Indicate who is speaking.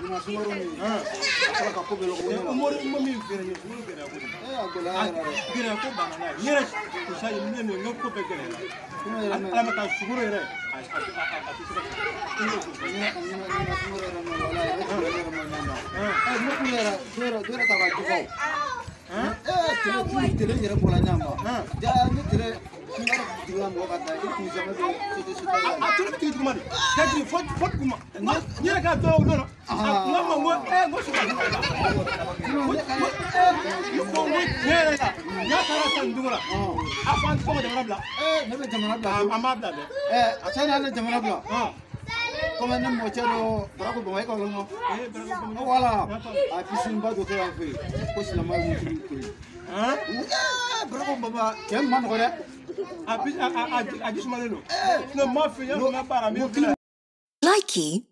Speaker 1: Ina sumaro ni. Kala ka ko belo ko ni.
Speaker 2: Umur mami fere ni furu fere ko.
Speaker 1: Agola era.
Speaker 2: Fere ko bana na. Yere ko sai ni ne ngoko pe gele. Ala mata suguro yere. Como no mochero, braco como hay con no. Wala, a pisimba do que hace. Pues la más útil. Braco baba, que man ora. A just malelo. No mafia, no para mí.
Speaker 3: Likey